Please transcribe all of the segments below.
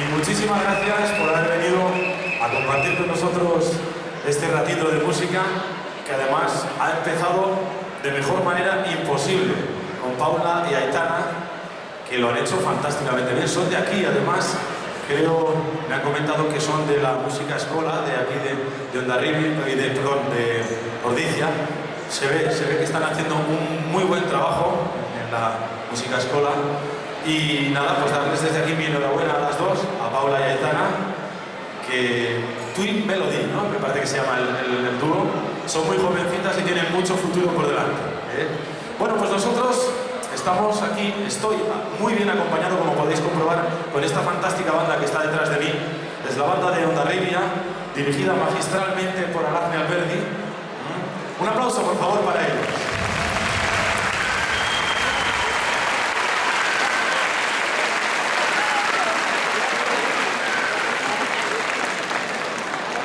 Y muchísimas gracias por haber venido a compartir con nosotros este ratito de música, que además ha empezado de mejor manera imposible, con Paula y Aitana, que lo han hecho fantásticamente bien. Son de aquí, además, creo, me han comentado que son de la música escola, de aquí de Hondarribia, de Ordizia. Se ve que están haciendo un muy buen trabajo en la música escola. Y nada, pues darles desde aquí mi enhorabuena a las dos, a Paula y a Aitana, que Twin Melody, ¿no? Me parece que se llama el dúo. Son muy jovencitas y tienen mucho futuro por delante, ¿eh? Bueno, pues nosotros estamos aquí, estoy muy bien acompañado, como podéis comprobar, con esta fantástica banda que está detrás de mí. Es la banda de Hondarribia, dirigida magistralmente por Aracne Alberdi. Un aplauso, por favor, para ellos.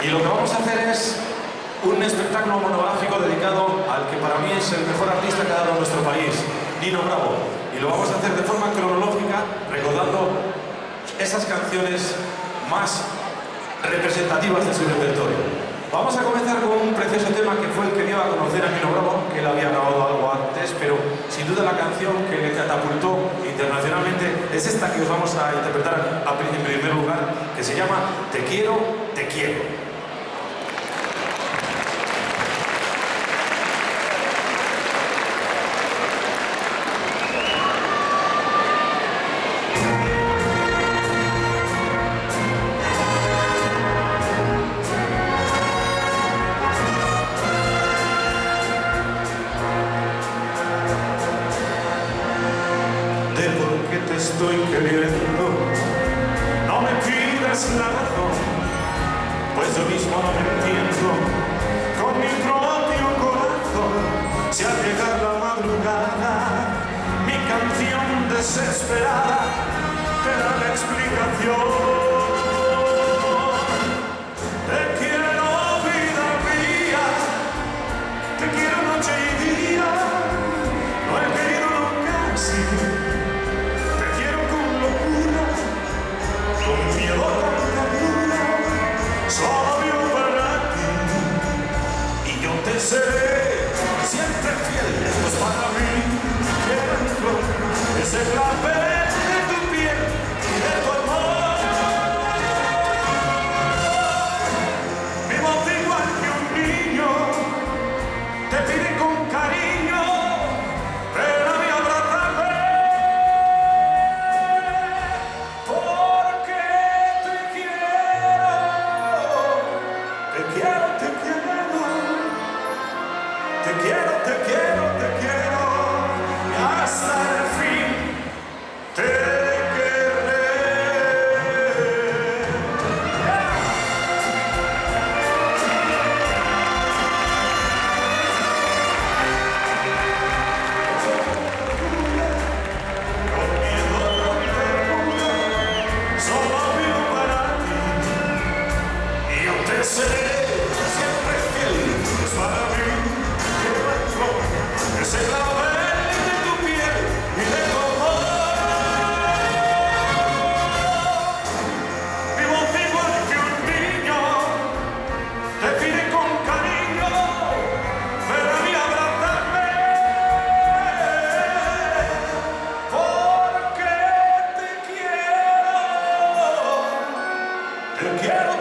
Y lo que vamos a hacer es un espectáculo monográfico dedicado al que para mí es el mejor artista que ha dado nuestro país, Nino Bravo. Y lo vamos a hacer de forma cronológica, recordando esas canciones más representativas de su repertorio. Vamos a comenzar con un precioso tema que fue el que dio a conocer a Nino Bravo, que él había grabado algo antes, pero sin duda la canción que le catapultó internacionalmente es esta que os vamos a interpretar en primer lugar, que se llama Te quiero, te quiero. Estoy queriendo, no me pidas la razón, pues yo mismo no me entiendo con mi propio corazón. Si al llegar la madrugada, mi canción desesperada te da la explicación. Te quiero, vida mía, te quiero noche y día, no he querido nunca así. Con miedo a tanta luna, solo vivo para ti. Y yo te seré siempre fiel, esto es para mí. Quiero es el clavel de tu piel y de tu amor. Mi voz igual que un niño te pide con cariño, ven a mí a abrazarme. Te quiero, y hasta el fin te querré. Con miedo, con ternura, solo vivo para ti. Y yo te seré siempre fiel, es para mí. Es el clavel de tu piel y de tu amor. Mi voz igual que un niño te pide con cariño, ven a mí a abrazarme, porque te quiero, te quiero.